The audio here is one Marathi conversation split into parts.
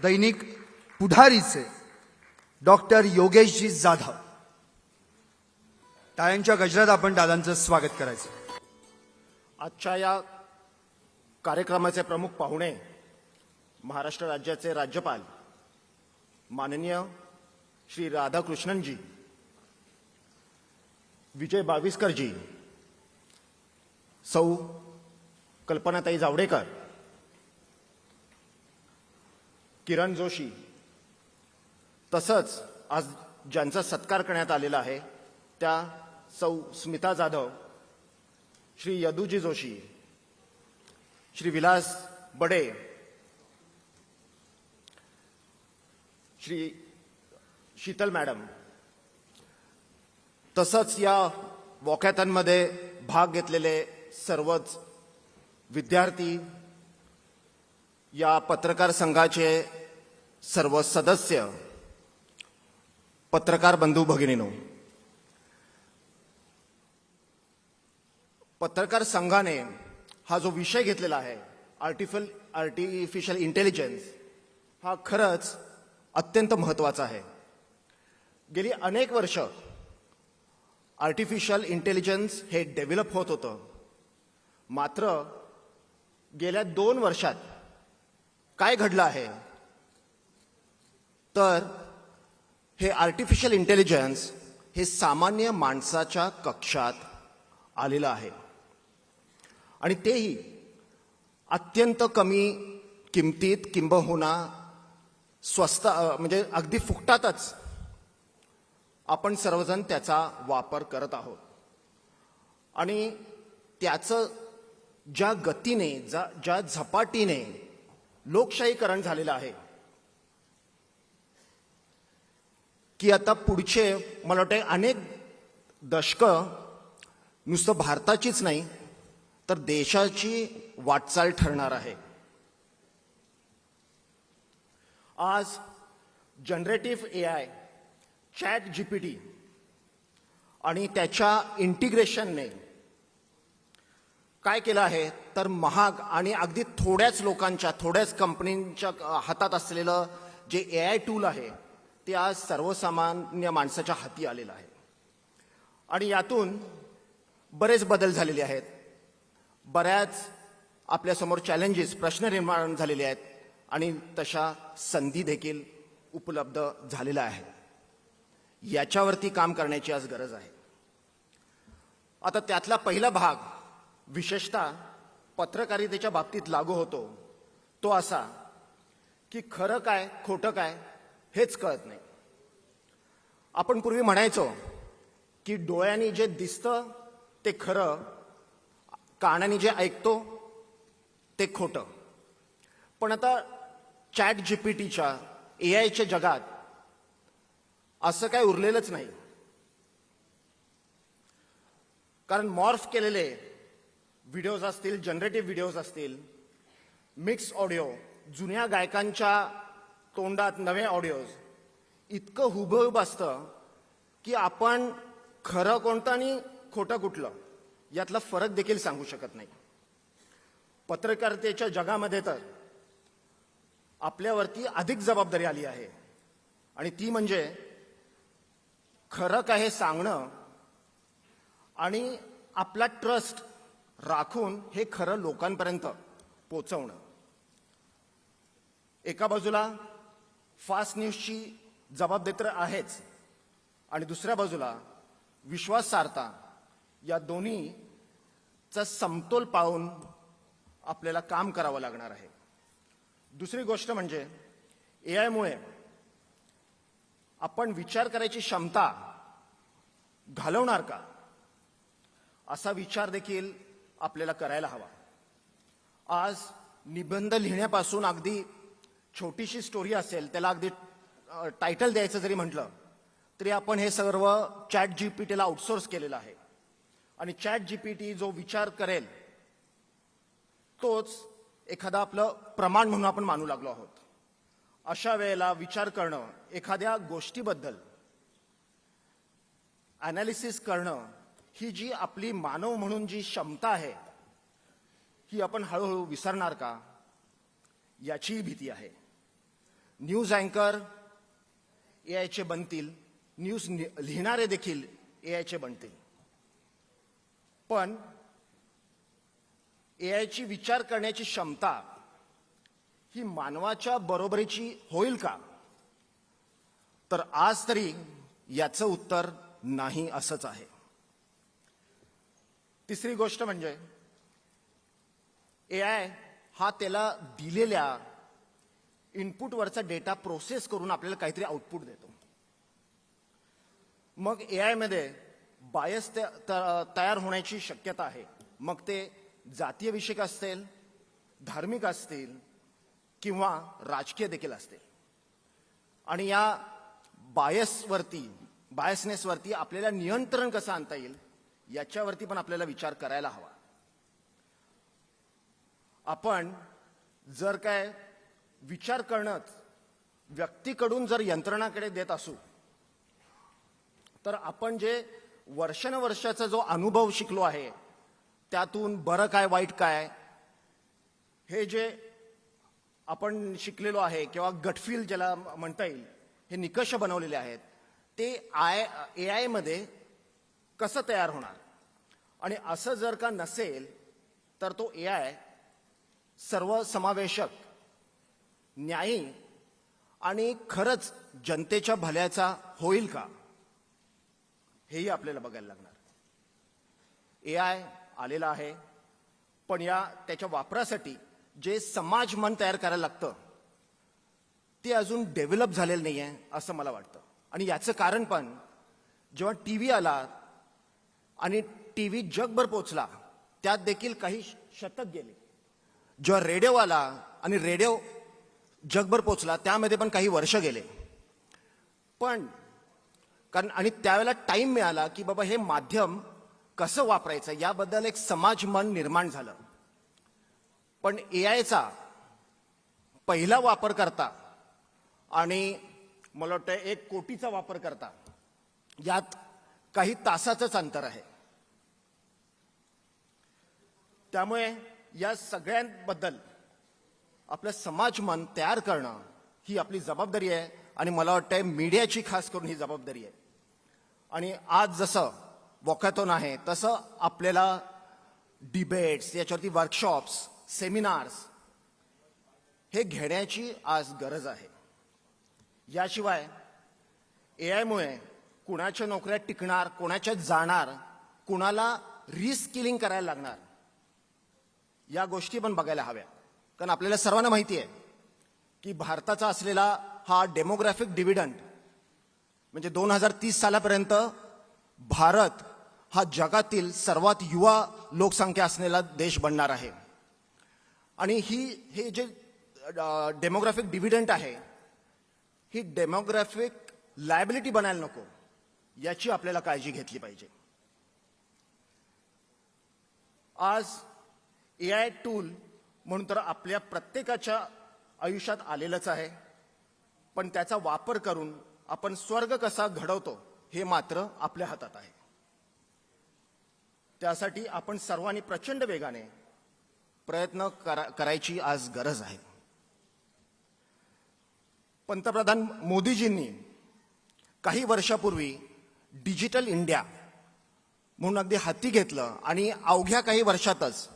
दैनिक पुढारीचे डॉक्टर योगेशजी जाधव, टाळ्यांच्या गजरात आपण दादांचं स्वागत करायचं। आजच्या या कार्यक्रमाचे प्रमुख पाहुणे महाराष्ट्र राज्याचे राज्यपाल माननीय श्री राधाकृष्णनजी, विजय बाविस्करजी, सौ कल्पनाताई जावडेकर, किरण जोशी, तसंच आज ज्यांचा सत्कार करण्यात आलेला आहे त्या सौ स्मिता जाधव, श्री यदुजी जोशी, श्री विलास बडे, श्री शीतल मॅडम, तसंच या वॉकॅथॉनमध्ये भाग घेतलेले सर्वच विद्यार्थी, या पत्रकार संघाचे सर्व सदस्य, पत्रकार बंधू भगिनींनो, पत्रकार संघाने हा जो विषय घेतलेला आहे आर्टिफिशियल इंटेलिजन्स, हा खरंच अत्यंत महत्त्वाचा आहे। गेली अनेक वर्ष आर्टिफिशियल इंटेलिजन्स हे डेव्हलप होत होतं, मात्र गेल्या 2 वर्षात काय घडलं आहे तर हे आर्टिफिशियल इंटेलिजन्स हे सामान्य माणसाच्या कक्षात आलेलं आहे आणि तेही अत्यंत कमी किमतीत, किंबहुना स्वस्त, म्हणजे अगदी फुकटातच आपण सर्वजण त्याचा वापर करत आहोत आणि त्याचं ज्या गतीने, ज्या झपाटीने लोकशाहीकरण झालेलं आहे की आता पुढचे मला वाटते अनेक दशकं नुसतं भारताचीच नाही तर देशाची वाटचाल ठरणार आहे। आज जनरेटिव्ह एआय, चॅट जीपीटी आणि त्याच्या इंटिग्रेशनने काय केलं आहे तर महाग आणि अगदी थोड्याच लोकांच्या, थोड्याच कंपनींच्या हातात असलेलं जे एआय टूल आहे ते आज सर्वसामान्य माणसाच्या हाती आलेलं आहे आणि यातून बरेच बदल झालेले आहेत, बऱ्याच आपल्यासमोर चॅलेंजेस, प्रश्न निर्माण झालेले आहेत आणि तशा संधी देखील उपलब्ध झालेल्या आहेत। याच्यावरती काम करण्याची आज गरज आहे। आता त्यातला पहिला भाग विशेषतः पत्रकारितेच्या बाबतीत लागू होतो तो असा की खरं काय खोटं काय हेच कळत नाही। आपण पूर्वी म्हणायचो की डोळ्यांनी जे दिसतं ते खरं, कानाने जे ऐकतो ते खोटं, पण आता चॅट जीपीटीच्या, एआयच्या जगात असं काय उरलेलंच नाही, कारण मॉर्फ केलेले व्हिडिओज असतील, जनरेटिव्ह व्हिडिओज असतील, मिक्स ऑडिओ, जुन्या गायकांच्या तोंडात नवे ऑडिओज, इतकं हुबहूब असतं की आपण खरं कोणतं आणि खोटं कुठलं यातला फरक देखील सांगू शकत नाही। पत्रकारितेच्या जगामध्ये तर आपल्यावरती अधिक जबाबदारी आली आहे आणि ती म्हणजे खरं काय हे सांगणं आणि आपला ट्रस्ट राखून हे खरं लोकांपर्यंत पोहोचवणं। एका बाजूला फास्ट न्यूजची जबाबदारी तर आहेच आणि दुसऱ्या बाजूला विश्वासार्हता, या दोन्हीचा समतोल पाळून आपल्याला काम करावं लागणार आहे। दुसरी गोष्ट म्हणजे एआयमुळे आपण विचार करायची क्षमता घालवणार का, असा विचार देखील आपल्याला करायला हवा। आज निबंध लिहिण्यापासून अगदी छोटीशी स्टोरी असेल, त्याला अगदी टायटल द्यायचं जरी म्हटलं तरी आपण हे सर्व चॅट जीपीटीला आउटसोर्स केलेलं आहे आणि चॅट जीपीटी जो विचार करेल तोच एखादा आपलं प्रमाण म्हणून आपण मानू लागलो आहोत। अशा वेळेला विचार करणं, एखाद्या गोष्टीबद्दल ॲनालिसिस करणं, ही जी आपली मानव म्हणून जी क्षमता आहे ही आपण हळूहळू विसरणार का याची भीती आहे। न्यूज अँकर एआयचे बनतील, न्यूज लिहिणारे देखील एआयचे बनतील. पण एआयची विचार करण्याची क्षमता ही मानवाच्या बरोबरीची होईल का? तर आज तरी याचं उत्तर नाही असंच आहे. तिसरी गोष्ट म्हणजे एआय हा त्याला दिलेल्या इनपुटवरचा डेटा प्रोसेस करून आपल्याला काहीतरी आउटपुट देतो. मग एआय मध्ये बायस तयार होण्याची शक्यता आहे. मग ते जातीय विषयक असतील, धार्मिक असतील किंवा राजकीय देखील असतील. आणि या बायसनेसवरती आपल्याला नियंत्रण कसं आणता येईल याच्यावरती पण आपल्याला विचार करायला हवा. आपण जर काय विचार करणंच व्यक्तीकडून जर यंत्रणाकडे देत असू, तर आपण जे वर्षानुवर्षाचा जो अनुभव शिकलो आहे त्यातून बरं काय वाईट काय हे जे आपण शिकलेलो आहे किंवा गटफील ज्याला म्हणता येईल, हे निकष बनवलेले आहेत, ते एआय मध्ये कसं तयार होणार. आणि असं जर का नसेल तर तो एआय सर्वसमावेशक, न्यायी आणि खरंच जनतेच्या भल्याचा होईल का, हेही आपल्याला बघायला लागणार. एआय आलेला आहे, पण त्याच्या वापरासाठी जे समाज मन तयार करायला लागतं ते अजून डेव्हलप झालेलं नाही आहे असं मला वाटतं. आणि याचं कारण पण जेव्हा टीव्ही आला आणि टीव्ही जगभर पोचला त्यात देखील काही शतक गेले. जेव्हा रेडिओ आला आणि रेडिओ जगभर पोचला त्यामध्ये पण काही वर्ष गेले. पण कारण आणि त्यावेळेला टाइम मिळाला की बाबा हे माध्यम कसं वापरायचं याबद्दल एक समाज मन निर्माण झालं. पण एआयचा पहिला वापर करता आणि मला वाटतं 1 कोटीचा वापर करता यात काही तासाचंच अंतर आहे. त्यामुळे या सगळ्यांबद्दल आपलं समाज मन तयार करणं ही आपली जबाबदारी आहे. आणि मला वाटतंय मीडियाची खास करून ही जबाबदारी आहे. आणि आज जसं वॉकॅथॉन आहे तसं आपल्याला डिबेट्स, याच्यावरती वर्कशॉप्स, सेमिनार्स हे घेण्याची आज गरज आहे. याशिवाय एआयमुळे कुणाच्या नोकऱ्या टिकणार, कोणाच्या जाणार, कुणाला रिस्किलिंग करायला लागणार या गोष्टी पण बघायला हव्या. कारण आपल्याला सर्वांना माहिती आहे की भारताचा असलेला हा डेमोग्राफिक डिव्हिडंड म्हणजे 2030 सालापर्यंत भारत हा जगातील सर्वात युवा लोकसंख्या असलेला देश बनणार आहे. आणि हे जे डेमोग्राफिक डिव्हिडंड आहे ही डेमोग्राफिक लायबिलिटी बनायला नको याची आपल्याला काळजी घेतली पाहिजे. आज एआय टूल म्हणून तर आपल्या प्रत्येकाच्या आयुष्यात आलेलंच आहे. पण त्याचा वापर करून आपण स्वर्ग कसा घडवतो हे मात्र आपल्या हातात आहे. त्यासाठी आपण सर्वांनी प्रचंड वेगाने प्रयत्न करायची आज गरज आहे. पंतप्रधान मोदीजींनी काही वर्षापूर्वी डिजिटल इंडिया म्हणून अगदी हाती घेतलं आणि अवघ्या काही वर्षातच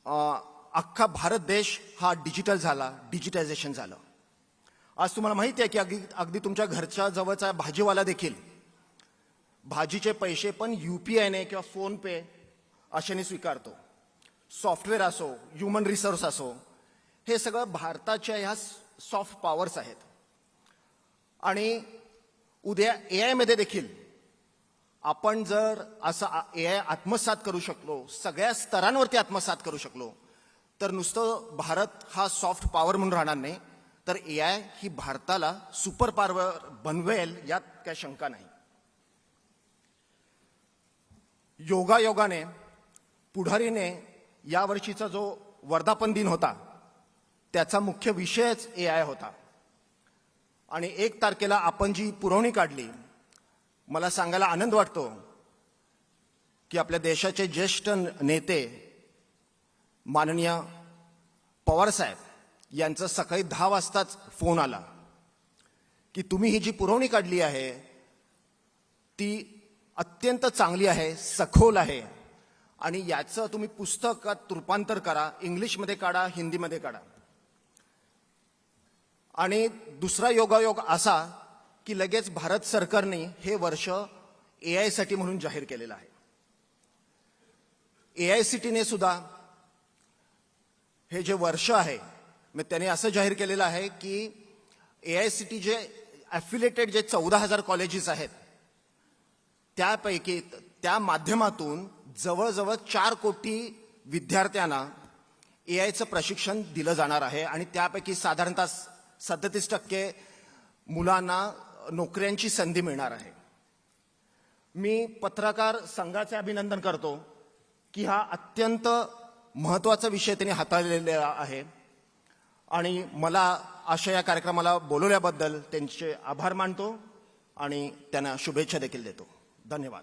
अख्खा भारत देश हा डिजिटल झाला, डिजिटायझेशन झालं. आज तुम्हाला माहिती आहे की अगदी तुमच्या घरच्या जवळचा भाजीवाला देखील भाजीचे पैसे पण UPI किंवा फोन पे अशाने स्वीकारतो. सॉफ्टवेअर असो, ह्युमन रिसोर्स असो, हे सगळं भारताच्या ह्या सॉफ्ट पॉवर्स आहेत. आणि उद्या एआय मध्ये देखील आपण जर असं एआय आत्मसात करू शकलो, सगळ्या स्तरांवरती आत्मसात करू शकलो, तर नुसतं भारत हा सॉफ्ट पॉवर म्हणून राहणार नाही, तर एआय ही भारताला सुपर पॉवर बनवेल यात काही शंका नाही. योगायोगाने पुढारीने यावर्षीचा जो वर्धापन दिन होता त्याचा मुख्य विषयच एआय होता. आणि 1 तारखेला आपण जी पुरवणी काढली, मला सांगायला आनंद वाटतो की आपल्या देशाचे ज्येष्ठ नेते माननीय पवार साहेब यांचं सकाळी 10 वाजताच फोन आला की तुम्ही ही जी पुरवणी काढली आहे ती अत्यंत चांगली आहे, सखोल आहे आणि याचं तुम्ही पुस्तकात रूपांतर करा, इंग्लिशमध्ये काढा, हिंदीमध्ये काढा. आणि दुसरा योगायोग असा की लगेच भारत सरकारने हे वर्ष AI साठी म्हणून जाहीर केलेलं आहे. AICTE सुद्धा हे जे वर्ष आहे मग त्याने असं जाहीर केलेलं आहे की AICTE जे ॲफिलेटेड जे 14,000 कॉलेजेस आहेत त्यापैकी त्या माध्यमातून जवळजवळ 4 कोटी विद्यार्थ्यांना AIचं प्रशिक्षण दिलं जाणार आहे आणि त्यापैकी साधारणतः 37% मुलांना नोकऱ्यांची संधी मिळणार आहे. मी पत्रकार संघाचे अभिनंदन करतो की हा अत्यंत महत्त्वाचा विषय त्यांनी हाताळलेला आहे आणि मला अशा या कार्यक्रमाला बोलवल्याबद्दल त्यांचे आभार मानतो आणि त्यांना शुभेच्छा देखील देतो. धन्यवाद.